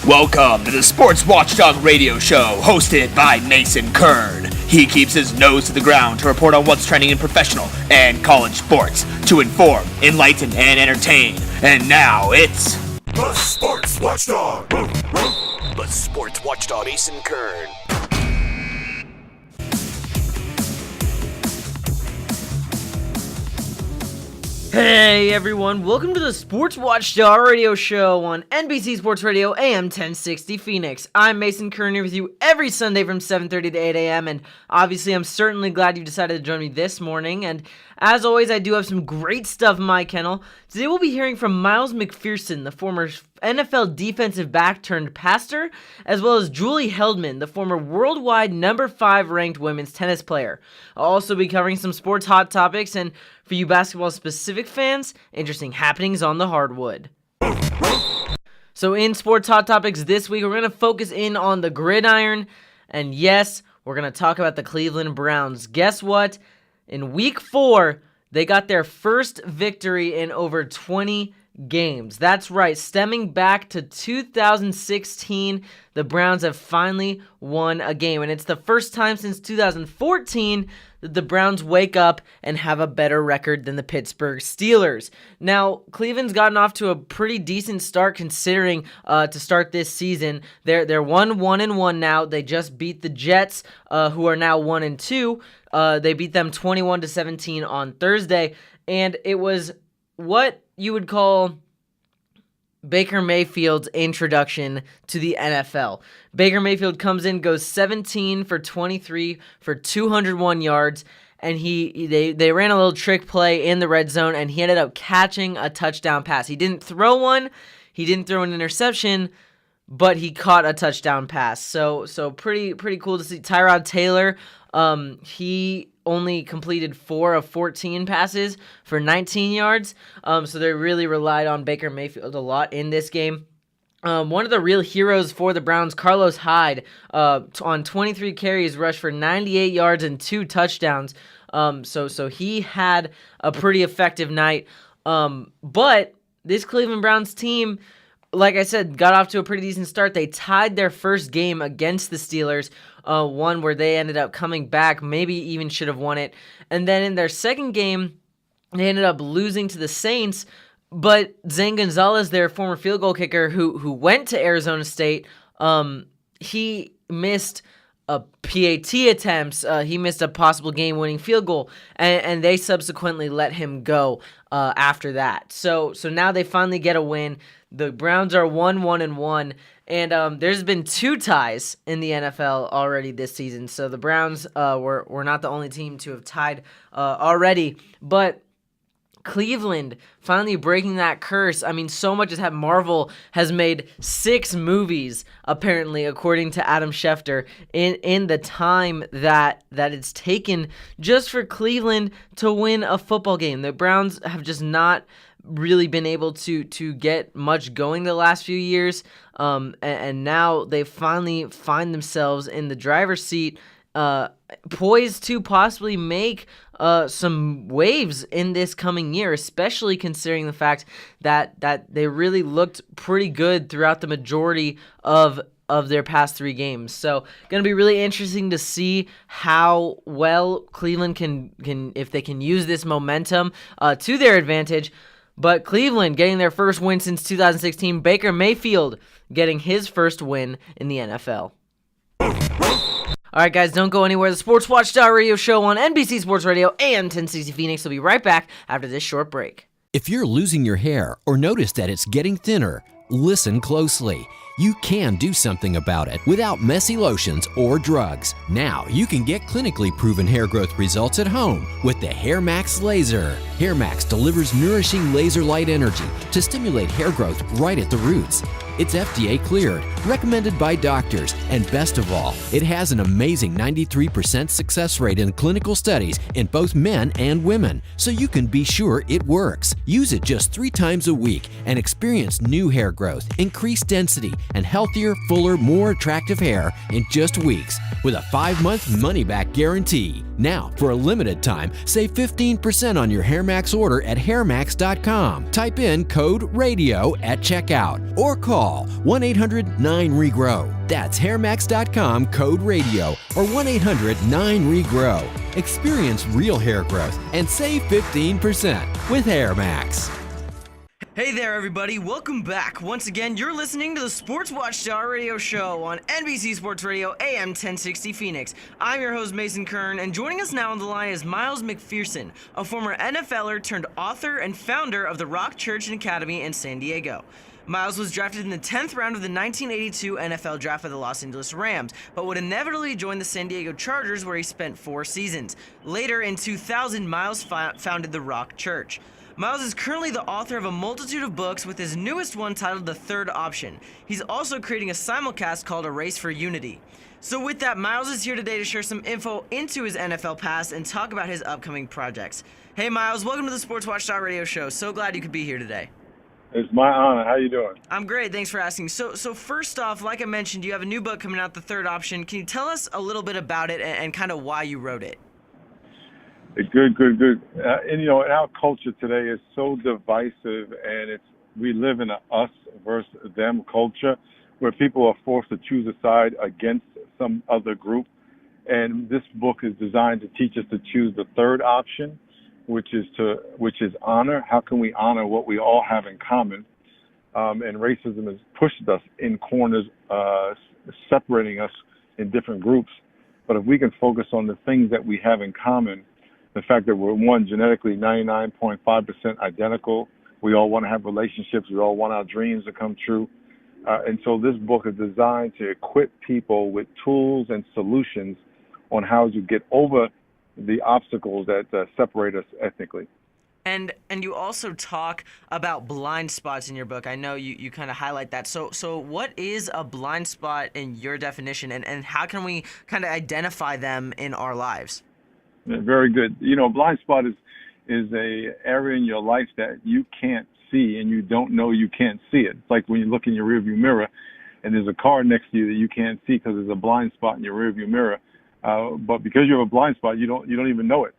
Welcome to the Sports Watchdog Radio Show, hosted by Mason Kern. He keeps his nose to the ground to report on what's trending in professional and college sports, to inform, enlighten, and entertain. And now it's the Sports Watchdog. The Sports Watchdog, Mason Kern. Hey everyone, welcome to the Sports Watchdog Radio Show on NBC Sports Radio AM 1060 Phoenix. I'm Mason Kern here with you every Sunday from 7:30 to 8 a.m. and obviously I'm certainly glad you decided to join me this morning. And as always, I do have some great stuff in my kennel. Today we'll be hearing from Miles McPherson, the former NFL defensive back turned pastor, as well as Julie Heldman, the former worldwide number 5 ranked women's tennis player. I'll also be covering some sports hot topics and for you basketball-specific fans, interesting happenings on the Hardwood. So in Sports Hot Topics this week, we're going to focus in on the gridiron. And yes, we're going to talk about the Cleveland Browns. Guess what? In Week 4, they got their first victory in over 20 games. That's right, stemming back to 2016, the Browns have finally won a game. And it's the first time since 2014 that the Browns wake up and have a better record than the Pittsburgh Steelers. Now, Cleveland's gotten off to a pretty decent start considering to start this season. They're 1-1 now. They just beat the Jets, who are now 1-2. They beat them 21-17 on Thursday, and it was what you would call Baker Mayfield's introduction to the NFL. Baker Mayfield comes in, goes 17 for 23 for 201 yards, and they ran a little trick play in the red zone, and he ended up catching a touchdown pass. He didn't throw one, he didn't throw an interception, but he caught a touchdown pass. So pretty cool to see. Tyrod Taylor, he only completed 4 of 14 passes for 19 yards. So they really relied on Baker Mayfield a lot in this game. One of the real heroes for the Browns, Carlos Hyde, on 23 carries, rushed for 98 yards and 2 touchdowns. So he had a pretty effective night. But this Cleveland Browns team, like I said, got off to a pretty decent start. They tied their first game against the Steelers, one where they ended up coming back, maybe even should have won it. And then in their second game, they ended up losing to the Saints. But Zane Gonzalez, their former field goal kicker who went to Arizona State, he missed a PAT attempts. He missed a possible game-winning field goal, and they subsequently let him go after that. So now they finally get a win. The Browns are 1-1, and there's been 2 ties in the NFL already this season. So the Browns were not the only team to have tied already, but Cleveland finally breaking that curse. I mean, so much as that Marvel has made 6 movies, apparently, according to Adam Schefter, in the time that it's taken just for Cleveland to win a football game. The Browns have just not really been able to get much going the last few years, and now they finally find themselves in the driver's seat, poised to possibly make some waves in this coming year, especially considering the fact that they really looked pretty good throughout the majority of their past 3 games. So going to be really interesting to see how well Cleveland can if they can use this momentum to their advantage. But Cleveland getting their first win since 2016, Baker Mayfield getting his first win in the NFL. All right, guys, don't go anywhere. The Sports Watchdog Radio Show on NBC Sports Radio AM 1060 Phoenix will be right back after this short break. If you're losing your hair or notice that it's getting thinner, listen closely. You can do something about it without messy lotions or drugs. Now you can get clinically proven hair growth results at home with the Hair Max Laser. Hair Max delivers nourishing laser light energy to stimulate hair growth right at the roots. It's FDA cleared, recommended by doctors, and best of all, it has an amazing 93% success rate in clinical studies in both men and women, so you can be sure it works. Use it just 3 times a week and experience new hair growth, increased density, and healthier, fuller, more attractive hair in just weeks with a 5-month money-back guarantee. Now, for a limited time, save 15% on your Hair Max order at hairmax.com. Type in code RADIO at checkout or call 1-800-9 9REGROW. That's hairmax.com code radio or 1-800-9REGROW. Experience real hair growth and save 15% with HairMax. Hey there, everybody. Welcome back. Once again, you're listening to the Sports Watchdog Radio Show on NBC Sports Radio AM 1060 Phoenix. I'm your host, Mason Kern, and joining us now on the line is Miles McPherson, a former NFLer turned author and founder of the Rock Church and Academy in San Diego. Miles was drafted in the 10th round of the 1982 NFL Draft by the Los Angeles Rams, but would inevitably join the San Diego Chargers, where he spent 4 seasons. Later, in 2000, Miles founded the Rock Church. Miles is currently the author of a multitude of books, with his newest one titled The Third Option. He's also creating a simulcast called A Race for Unity. So with that, Miles is here today to share some info into his NFL past and talk about his upcoming projects. Hey Miles, welcome to the Sports Watchdog Radio Show. So glad you could be here today. It's my honor. How you doing? I'm great. Thanks for asking. So first off, like I mentioned, you have a new book coming out, The Third Option. Can you tell us a little bit about it and kind of why you wrote it? Good. And in our culture today is so divisive, and we live in a us versus them culture where people are forced to choose a side against some other group. And this book is designed to teach us to choose the third option, which is honor. How can we honor what we all have in common? And racism has pushed us in corners, separating us in different groups. But if we can focus on the things that we have in common, the fact that we're, one, genetically 99.5% identical. We all want to have relationships. We all want our dreams to come true. And so this book is designed to equip people with tools and solutions on how to get over the obstacles that separate us ethnically. And you also talk about blind spots in your book. I know you kind of highlight that. So what is a blind spot in your definition, and how can we kind of identify them in our lives? Very good. Blind spot is a area in your life that you can't see, and you don't know you can't see it. It's like when you look in your rearview mirror and there's a car next to you that you can't see because there's a blind spot in your rearview mirror. But because you have a blind spot, you don't even know it,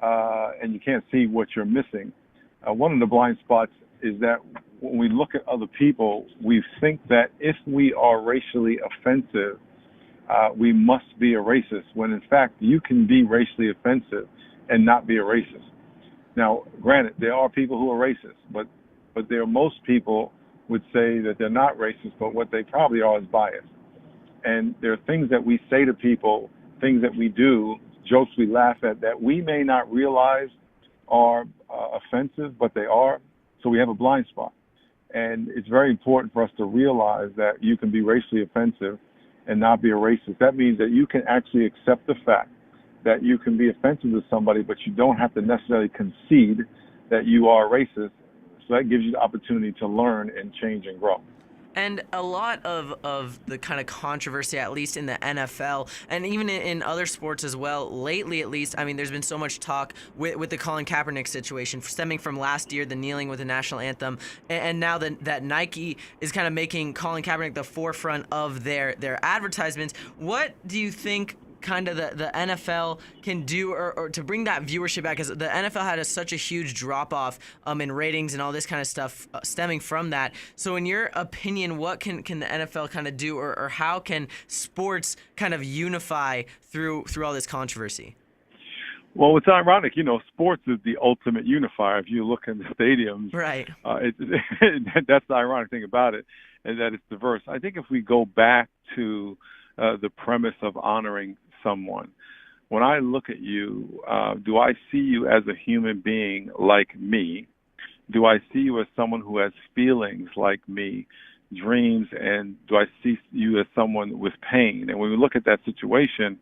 and you can't see what you're missing. One of the blind spots is that when we look at other people, we think that if we are racially offensive, we must be a racist, when in fact you can be racially offensive and not be a racist. Now, granted, there are people who are racist, but most people would say that they're not racist, but what they probably are is biased. And there are things that we say to people, things that we do, jokes we laugh at, that we may not realize are offensive, but they are. So we have a blind spot. And it's very important for us to realize that you can be racially offensive and not be a racist. That means that you can actually accept the fact that you can be offensive to somebody, but you don't have to necessarily concede that you are racist. So that gives you the opportunity to learn and change and grow. And a lot of the kind of controversy, at least in the NFL, and even in other sports as well, lately at least, I mean, there's been so much talk with the Colin Kaepernick situation, stemming from last year, the kneeling with the national anthem, and now that Nike is kind of making Colin Kaepernick the forefront of their advertisements. What do you think kind of the NFL can do or to bring that viewership back? Because the NFL had such a huge drop-off in ratings and all this kind of stuff stemming from that. So in your opinion, what can the NFL kind of do, or how can sports kind of unify through all this controversy? Well, it's ironic. Sports is the ultimate unifier. If you look in the stadiums, right? That's the ironic thing about it, is that it's diverse. I think if we go back to the premise of honoring someone, when I look at you, do I see you as a human being like me? Do I see you as someone who has feelings like me, dreams, and do I see you as someone with pain? And when we look at that situation,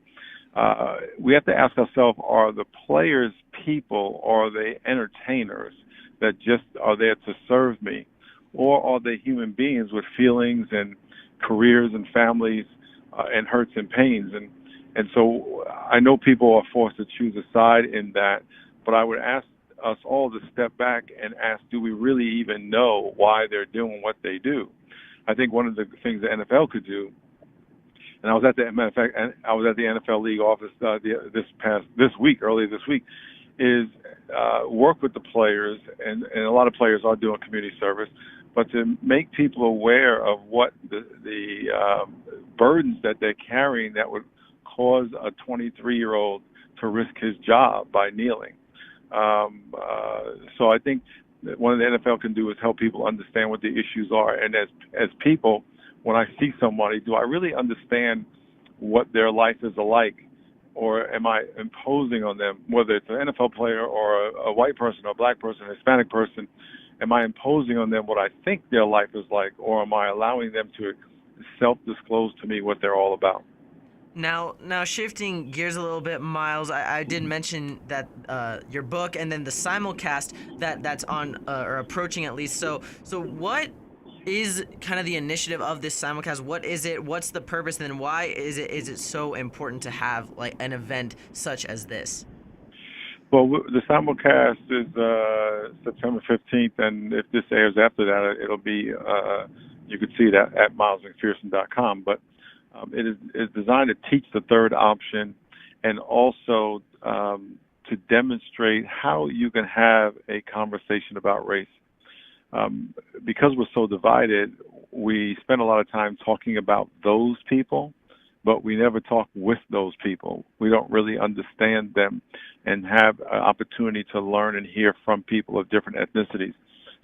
we have to ask ourselves, are the players people, or are they entertainers that just are there to serve me? Or are they human beings with feelings and careers and families and hurts and pains? And so I know people are forced to choose a side in that, but I would ask us all to step back and ask, do we really even know why they're doing what they do? I think one of the things the NFL could do, and I was at the NFL league office earlier this week, is work with the players, and a lot of players are doing community service, but to make people aware of what the burdens that they're carrying that would cause a 23-year-old to risk his job by kneeling. So I think that one of the NFL can do is help people understand what the issues are. And as people, when I see somebody, do I really understand what their life is like, or am I imposing on them, whether it's an NFL player or a white person or a black person, a Hispanic person, am I imposing on them what I think their life is like, or am I allowing them to self-disclose to me what they're all about? Now shifting gears a little bit, Miles, I did mention that your book and then the simulcast that's on or approaching at least. So what is kind of the initiative of this simulcast? What is it? What's the purpose? And then why is it so important to have like an event such as this? Well, the simulcast is September 15th, and if this airs after that, it'll be you can see that at milesmcpherson.com. But it is designed to teach the third option, and also to demonstrate how you can have a conversation about race. Because we're so divided, we spend a lot of time talking about those people, but we never talk with those people. We don't really understand them and have an opportunity to learn and hear from people of different ethnicities.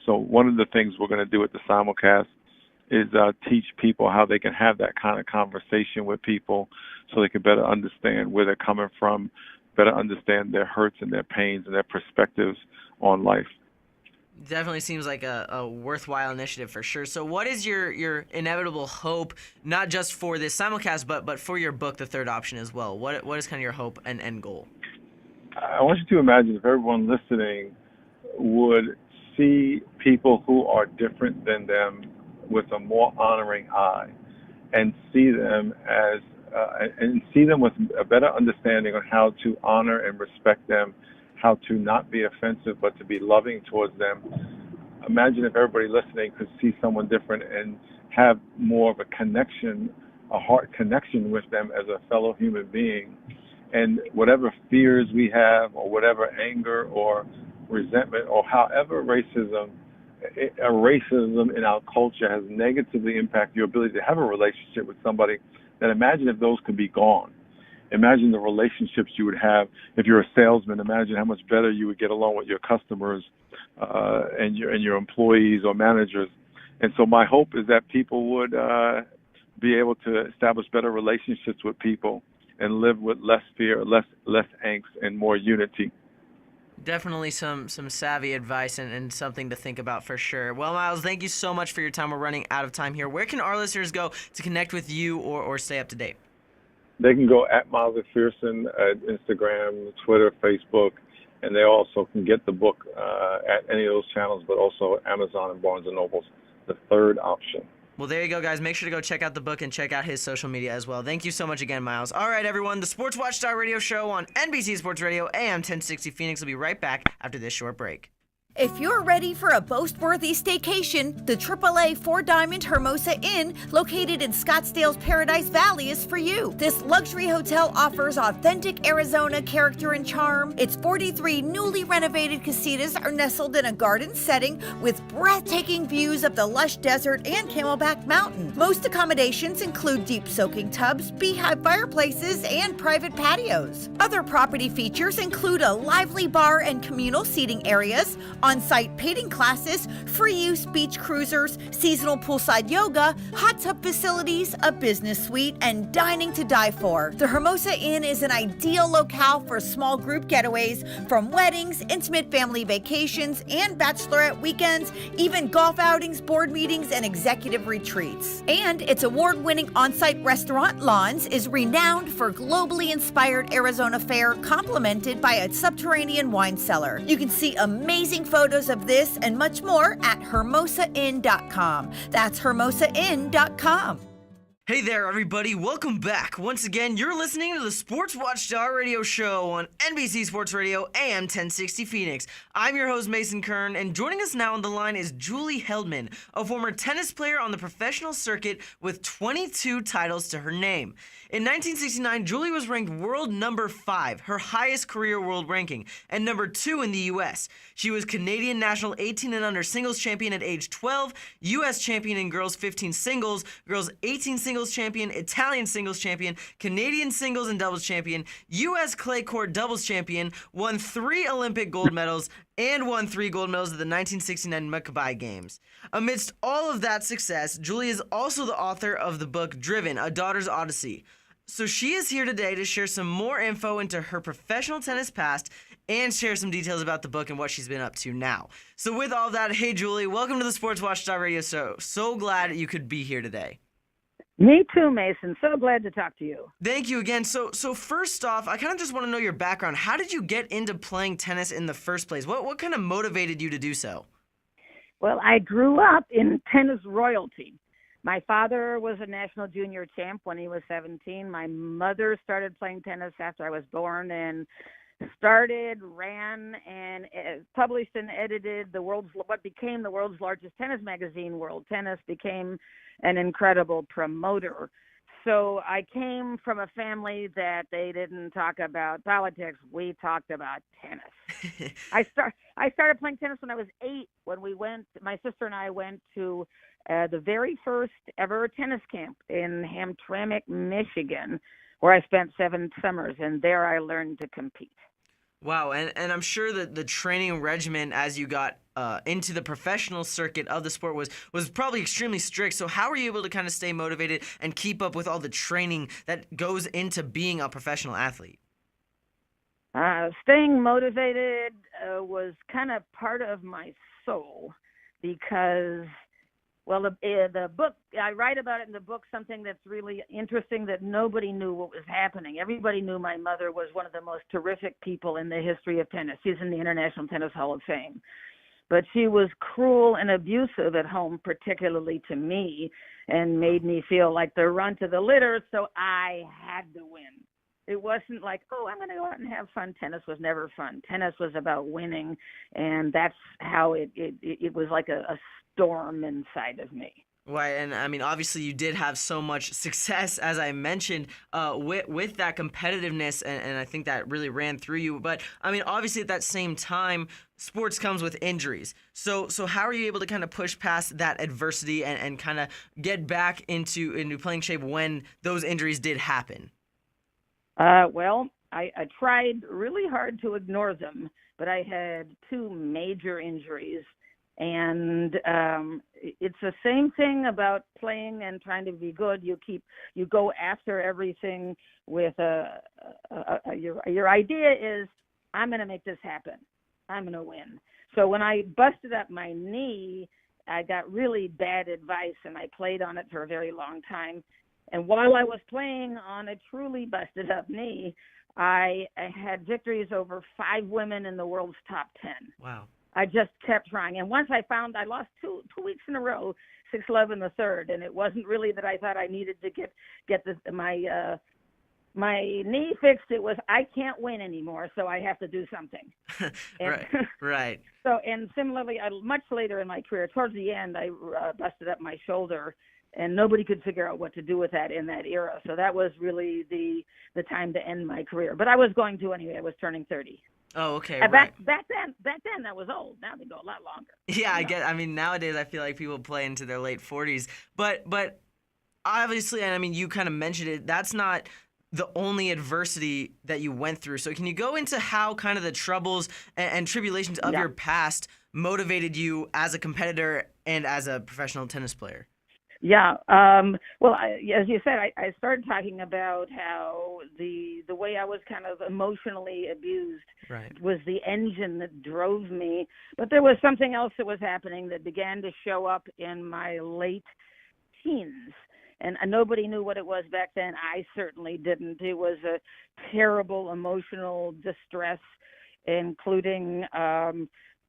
So one of the things we're going to do at the simulcast is teach people how they can have that kind of conversation with people so they can better understand where they're coming from, better understand their hurts and their pains and their perspectives on life. Definitely seems like a worthwhile initiative for sure. So what is your inevitable hope, not just for this simulcast, but for your book, The Third Option, as well? What is kind of your hope and end goal? I want you to imagine if everyone listening would see people who are different than them with a more honoring eye, and see them as and see them with a better understanding on how to honor and respect them, how to not be offensive, but to be loving towards them. Imagine if everybody listening could see someone different and have more of a connection, a heart connection with them as a fellow human being. And whatever fears we have, or whatever anger or resentment, or however racism in our culture has negatively impacted your ability to have a relationship with somebody, then imagine if those could be gone. Imagine the relationships you would have if you're a salesman. Imagine how much better you would get along with your customers and your employees or managers. And so my hope is that people would be able to establish better relationships with people and live with less fear, less angst, and more unity. Definitely some savvy advice and something to think about for sure. Well, Miles, thank you so much for your time. We're running out of time here. Where can our listeners go to connect with you or stay up to date? They can go at Miles McPherson at Instagram, Twitter, Facebook, and they also can get the book at any of those channels, but also Amazon and Barnes & Noble's The Third Option. Well, there you go, guys. Make sure to go check out the book and check out his social media as well. Thank you so much again, Miles. All right, everyone, the Sports Watchdog Radio Show on NBC Sports Radio, AM 1060 Phoenix will be right back after this short break. If you're ready for a boast-worthy staycation, the AAA Four Diamond Hermosa Inn, located in Scottsdale's Paradise Valley, is for you. This luxury hotel offers authentic Arizona character and charm. Its 43 newly renovated casitas are nestled in a garden setting with breathtaking views of the lush desert and Camelback Mountain. Most accommodations include deep soaking tubs, beehive fireplaces, and private patios. Other property features include a lively bar and communal seating areas, on-site painting classes, free-use beach cruisers, seasonal poolside yoga, hot tub facilities, a business suite, and dining to die for. The Hermosa Inn is an ideal locale for small group getaways, from weddings, intimate family vacations, and bachelorette weekends, even golf outings, board meetings, and executive retreats. And its award-winning on-site restaurant, Lawns, is renowned for globally inspired Arizona fare, complemented by a subterranean wine cellar. You can see amazing photos of this and much more at hermosainn.com. That's hermosainn.com. Hey there, everybody. Welcome back. Once again, you're listening to the Sports Watchdog Radio Show on NBC Sports Radio AM 1060 Phoenix. I'm your host, Mason Kern, and joining us now on the line is Julie Heldman, a former tennis player on the professional circuit with 22 titles to her name. In 1969, Julie was ranked world number 5, her highest career world ranking, and number 2 in the U.S. She was Canadian national 18 and under singles champion at age 12, U.S. champion in girls 15 singles, girls 18 singles champion, Italian singles champion, Canadian singles and doubles champion, U.S. clay court doubles champion, won 3 Olympic gold medals, and won 3 gold medals at the 1969 Maccabi Games. Amidst all of that success, Julie is also the author of the book Driven, A Daughter's Odyssey. So she is here today to share some more info into her professional tennis past and share some details about the book and what she's been up to now. So with all that, hey Julie, welcome to the Sports Watchdog Radio Show. So glad you could be here today. Me too, Mason. So glad to talk to you. Thank you again. So first off, I kind of just want to know your background. How did you get into playing tennis in the first place? What kind of motivated you to do so? Well, I grew up in tennis royalty. My father was a national junior champ when he was 17. My mother started playing tennis after I was born and ran and published and edited what became the world's largest tennis magazine, World Tennis, became an incredible promoter. So I came from a family that they didn't talk about politics. We talked about tennis. I started playing tennis when I was 8. My sister and I went to the very first ever tennis camp in Hamtramck, Michigan, where I spent 7 summers, and there I learned to compete. Wow, and I'm sure that the training regimen as you got into the professional circuit of the sport was probably extremely strict. So how were you able to kind of stay motivated and keep up with all the training that goes into being a professional athlete? Staying motivated was kind of part of my soul because, well, the book, I write about it in the book, something that's really interesting, that nobody knew what was happening. Everybody knew my mother was one of the most terrific people in the history of tennis. She's in the International Tennis Hall of Fame. But she was cruel and abusive at home, particularly to me, and made me feel like the runt of the litter, so I had to win. It wasn't like, oh, I'm going to go out and have fun. Tennis was never fun. Tennis was about winning, and that's how it was like a storm inside of me. Right, and I mean, obviously you did have so much success, as I mentioned, with that competitiveness, and I think that really ran through you. But, I mean, obviously at that same time, sports comes with injuries. So how are you able to kind of push past that adversity and kind of get back into playing shape when those injuries did happen? Well, I tried really hard to ignore them, but I had 2 major injuries. And it's the same thing about playing and trying to be good. You go after everything with your idea is, I'm going to make this happen. I'm going to win. So when I busted up my knee, I got really bad advice, and I played on it for a very long time. And while I was playing on a truly busted up knee, I had victories over 5 women in the world's top 10. Wow. I just kept trying. And once I found I lost two weeks in a row, 6-11 in the third, and it wasn't really that I thought I needed to get my knee fixed. It was, I can't win anymore, so I have to do something. Right. So, and similarly, much later in my career, towards the end, I busted up my shoulder, and nobody could figure out what to do with that in that era. So that was really the time to end my career. But I was going to anyway. I was turning 30. Oh, okay. Back then that was old. Now they go a lot longer. Yeah, I mean, nowadays I feel like people play into their late 40s. But obviously, and I mean, you kind of mentioned it, that's not the only adversity that you went through. So can you go into how kind of the troubles and tribulations of your past motivated you as a competitor and as a professional tennis player? Yeah. Well, as you said, I started talking about how the way I was kind of emotionally abused was the engine that drove me. But there was something else that was happening that began to show up in my late teens. And nobody knew what it was back then. I certainly didn't. It was a terrible emotional distress, including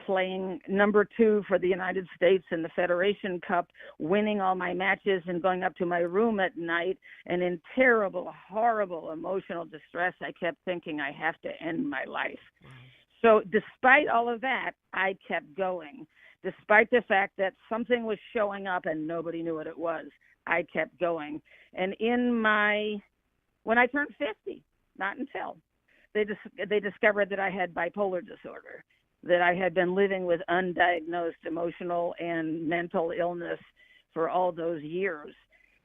playing number 2 for the United States in the Federation Cup, winning all my matches and going up to my room at night. And in terrible, horrible emotional distress, I kept thinking I have to end my life. So despite all of that, I kept going. Despite the fact that something was showing up and nobody knew what it was, I kept going. And when I turned 50, not until, they discovered that I had bipolar disorder, that I had been living with undiagnosed emotional and mental illness for all those years.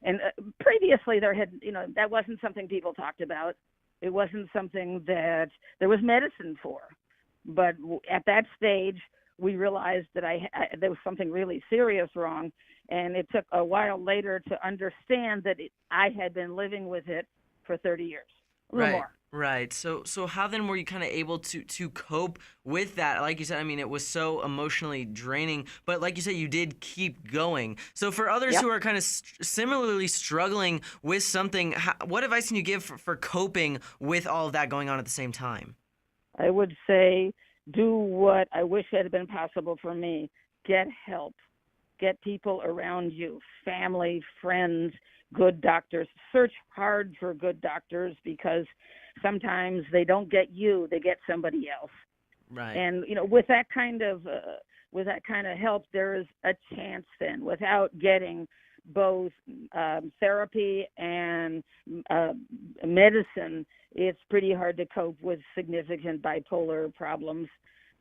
And previously that wasn't something people talked about. It wasn't something that there was medicine for. But at that stage, we realized that there was something really serious wrong. And it took a while later to understand that I had been living with it for 30 years, a little more. Right. So how then were you kind of able to cope with that? Like you said, I mean, it was so emotionally draining, but like you said, you did keep going. So for others who are kind of similarly struggling with something, what advice can you give for coping with all of that going on at the same time? I would say do what I wish had been possible for me. Get help. Get people around you, family, friends, good doctors. Search hard for good doctors, because sometimes they don't get you, they get somebody else. Right. And with that kind of help, there is a chance then, without getting both therapy and medicine, it's pretty hard to cope with significant bipolar problems.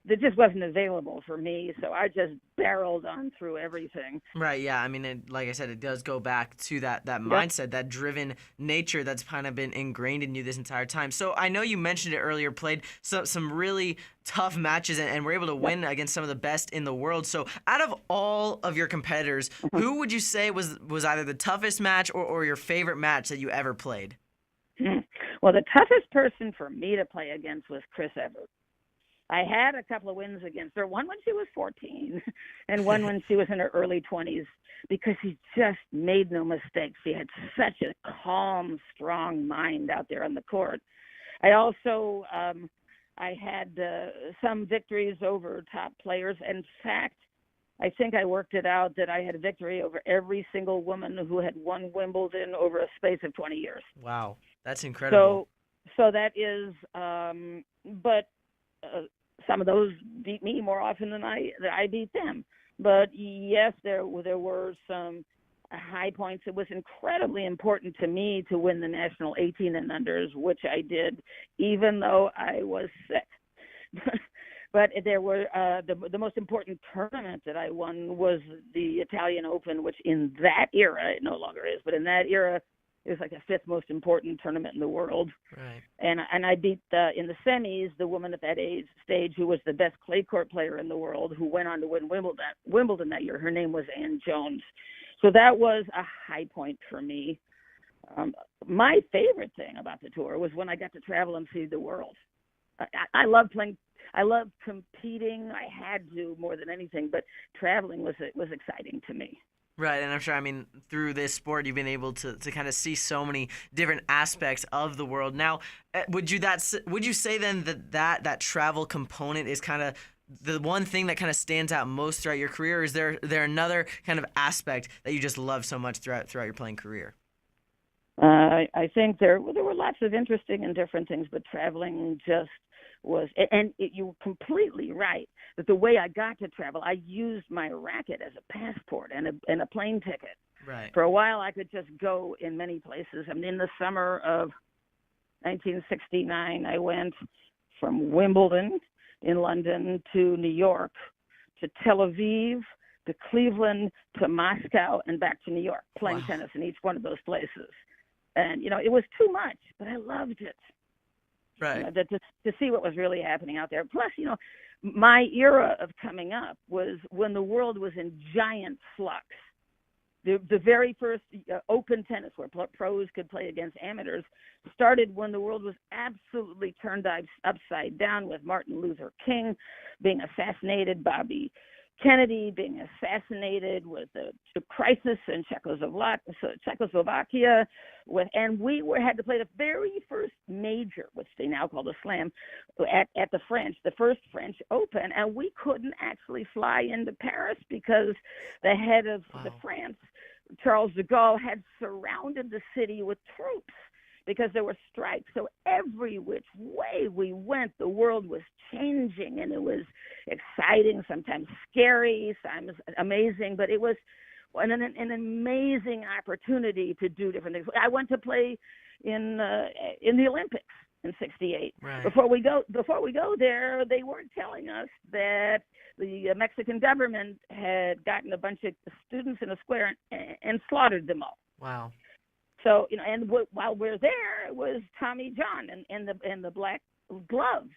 That just wasn't available for me, so I just barreled on through everything. Right, yeah. I mean, like I said, it does go back to that mindset, that driven nature that's kind of been ingrained in you this entire time. So I know you mentioned it earlier, played some really tough matches and were able to win against some of the best in the world. So out of all of your competitors, who would you say was either the toughest match or your favorite match that you ever played? Well, the toughest person for me to play against was Chris Evert. I had a couple of wins against her, one when she was 14 and one when she was in her early 20s, because she just made no mistakes. She had such a calm, strong mind out there on the court. I also I had some victories over top players. In fact, I think I worked it out that I had a victory over every single woman who had won Wimbledon over a space of 20 years. Wow, that's incredible. So that is, but some of those beat me more often than I beat them. But yes, there were some high points. It was incredibly important to me to win the national 18 and unders, which I did, even though I was sick. But there were the most important tournament that I won was the Italian Open, which in that era, it no longer is, but in that era, it was like the 5th most important tournament in the world. Right. And I beat in the semis the woman at that stage who was the best clay court player in the world, who went on to win Wimbledon that year. Her name was Ann Jones. So that was a high point for me. My favorite thing about the tour was when I got to travel and see the world. I love playing. I love competing. I had to more than anything, but traveling was exciting to me. Right, and I'm sure, I mean, through this sport, you've been able to kind of see so many different aspects of the world. Now, would you say then that travel component is kind of the one thing that kind of stands out most throughout your career? Or is there another kind of aspect that you just love so much throughout your playing career? I think there were lots of interesting and different things, but traveling just was, and you were completely right that the way I got to travel, I used my racket as a passport and a plane ticket. Right. For a while, I could just go in many places. I mean, in the summer of 1969, I went from Wimbledon in London to New York to Tel Aviv to Cleveland to Moscow and back to New York, playing tennis in each one of those places. And, it was too much, but I loved it. Right. To see what was really happening out there. Plus, my era of coming up was when the world was in giant flux. The very first open tennis where pros could play against amateurs started when the world was absolutely turned upside down, with Martin Luther King being assassinated, Bobby Kennedy being assassinated, with the crisis in Czechoslovakia, and we had to play the very first major, which they now call the Slam, at the first French Open, and we couldn't actually fly into Paris because the head of the France, Charles de Gaulle, had surrounded the city with troops because there were strikes. So every which way we went, the world was changing, and it was exciting, sometimes scary, sometimes amazing, but it was an amazing opportunity to do different things. I went to play in the Olympics in '68. Right. Before we go there, they weren't telling us that the Mexican government had gotten a bunch of students in a square and slaughtered them all. Wow. So, and while we're there, it was Tommy John and the black gloves.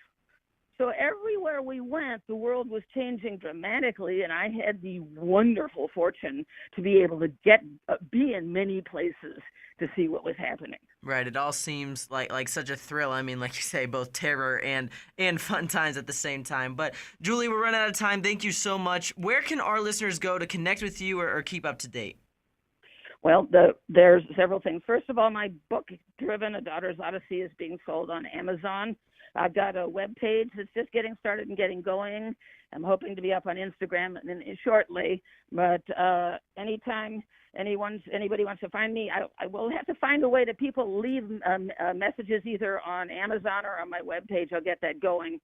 So everywhere we went, the world was changing dramatically, and I had the wonderful fortune to be able to be in many places to see what was happening. Right. It all seems like such a thrill. I mean, like you say, both terror and fun times at the same time. But, Julie, we're running out of time. Thank you so much. Where can our listeners go to connect with you or keep up to date? Well, there's several things. First of all, my book, Driven, A Daughter's Odyssey, is being sold on Amazon. I've got a web page that's just getting started and getting going. I'm hoping to be up on Instagram shortly. But anytime anybody wants to find me, I will have to find a way that people leave messages either on Amazon or on my web page. I'll get that going.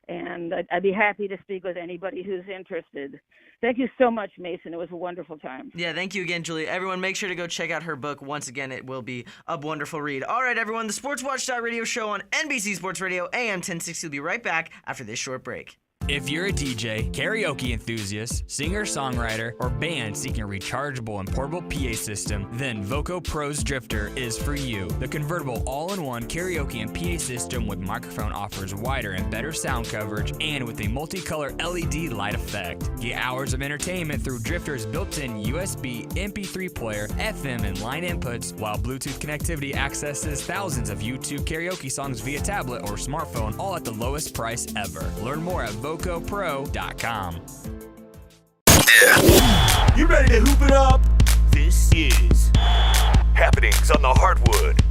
And I'd be happy to speak with anybody who's interested. Thank you so much, Mason. It was a wonderful time. Yeah, thank you again, Julie. Everyone, make sure to go check out her book. Once again, it will be a wonderful read. All right, everyone, the Sports Watchdog Radio Show on NBC Sports Radio, AM 1060 will be right back after this short break. If you're a DJ, karaoke enthusiast, singer-songwriter, or band seeking a rechargeable and portable PA system, then Voco Pro's Drifter is for you. The convertible all-in-one karaoke and PA system with microphone offers wider and better sound coverage and with a multicolor LED light effect. Get hours of entertainment through Drifter's built-in USB MP3 player, FM, and line inputs, while Bluetooth connectivity accesses thousands of YouTube karaoke songs via tablet or smartphone, all at the lowest price ever. Learn more at VocoPro.com. You ready to hoop it up? This is Happenings on the Hardwood.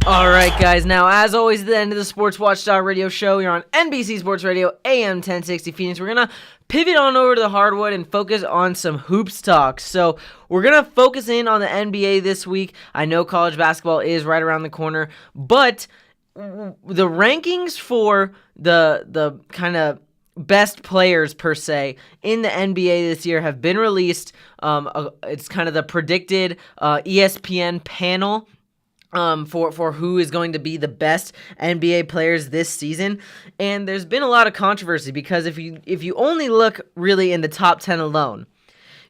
All right, guys. Now, as always, at the end of the Sports Watchdog Radio Show, you're on NBC Sports Radio, AM 1060 Phoenix. We're going to pivot on over to the Hardwood and focus on some hoops talk. So we're going to focus in on the NBA this week. I know college basketball is right around the corner, but the rankings for the kind of best players, per se, in the NBA this year have been released. It's kind of the predicted ESPN panel for who is going to be the best NBA players this season. And there's been a lot of controversy because if you only look really in the top 10 alone,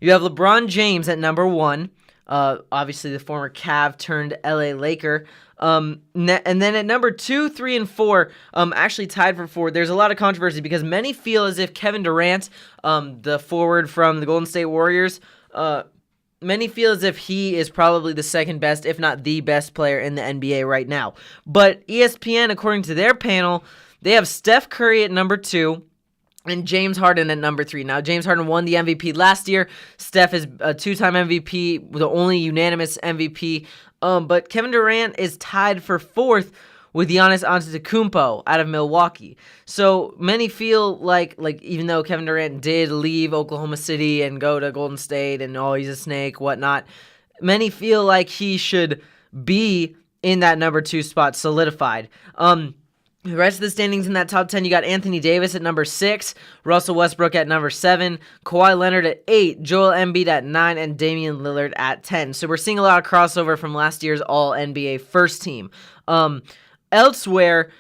you have LeBron James at number 1, obviously the former Cav turned LA Laker. And then at number 2, 3, and 4, actually tied for 4, there's a lot of controversy because many feel as if Kevin Durant, the forward from the Golden State Warriors, many feel as if he is probably the second best, if not the best player in the NBA right now. But ESPN, according to their panel, they have Steph Curry at number 2 and James Harden at number 3. Now, James Harden won the MVP last year. Steph is a 2-time MVP, the only unanimous MVP. But Kevin Durant is tied for 4th with Giannis Antetokounmpo out of Milwaukee. So many feel like even though Kevin Durant did leave Oklahoma City and go to Golden State and he's a snake, whatnot, many feel like he should be in that number 2 spot solidified. The rest of the standings in that top 10, you got Anthony Davis at number 6, Russell Westbrook at number 7, Kawhi Leonard at 8, Joel Embiid at 9, and Damian Lillard at 10. So we're seeing a lot of crossover from last year's All-NBA first team. Elsewhere,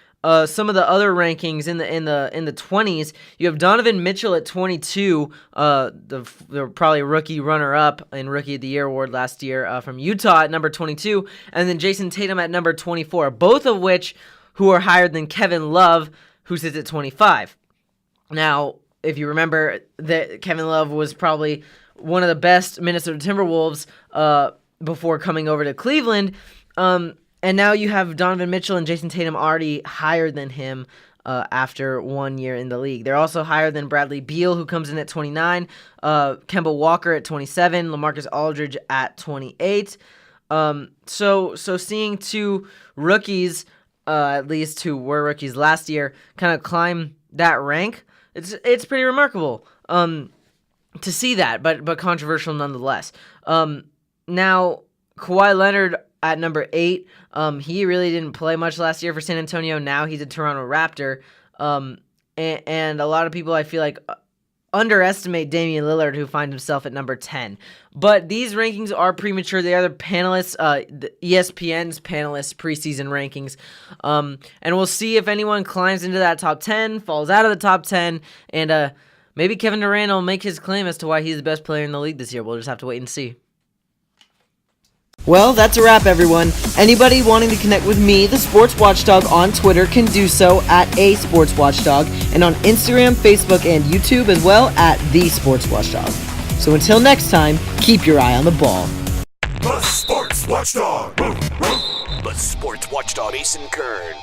some of the other rankings in the 20s, you have Donovan Mitchell at 22, the probably rookie runner-up in Rookie of the Year award last year from Utah at number 22, and then Jason Tatum at number 24, both of which who are higher than Kevin Love, who sits at 25. Now, if you remember, that Kevin Love was probably one of the best Minnesota Timberwolves before coming over to Cleveland, and now you have Donovan Mitchell and Jason Tatum already higher than him. after 1 year in the league. They're also higher than Bradley Beal, who comes in at 29, Kemba Walker at 27, LaMarcus Aldridge at 28. So seeing two rookies, at least who were rookies last year, kind of climb that rank, it's pretty remarkable to see that, but controversial nonetheless. Now, Kawhi Leonard at number 8, he really didn't play much last year for San Antonio. Now he's a Toronto Raptor, and a lot of people, I feel like, underestimate Damian Lillard, who finds himself at number 10. But these rankings are premature. They are the panelists, the ESPN's panelists preseason rankings. And we'll see if anyone climbs into that top 10, falls out of the top 10, and maybe Kevin Durant will make his claim as to why he's the best player in the league this year. We'll just have to wait and see. Well, that's a wrap, everyone. Anybody wanting to connect with me, the Sports Watchdog, on Twitter can do so at @SportsWatchdog, and on Instagram, Facebook, and YouTube as well at The Sports Watchdog. So until next time, keep your eye on the ball. The Sports Watchdog. The Sports Watchdog Ace and Kern.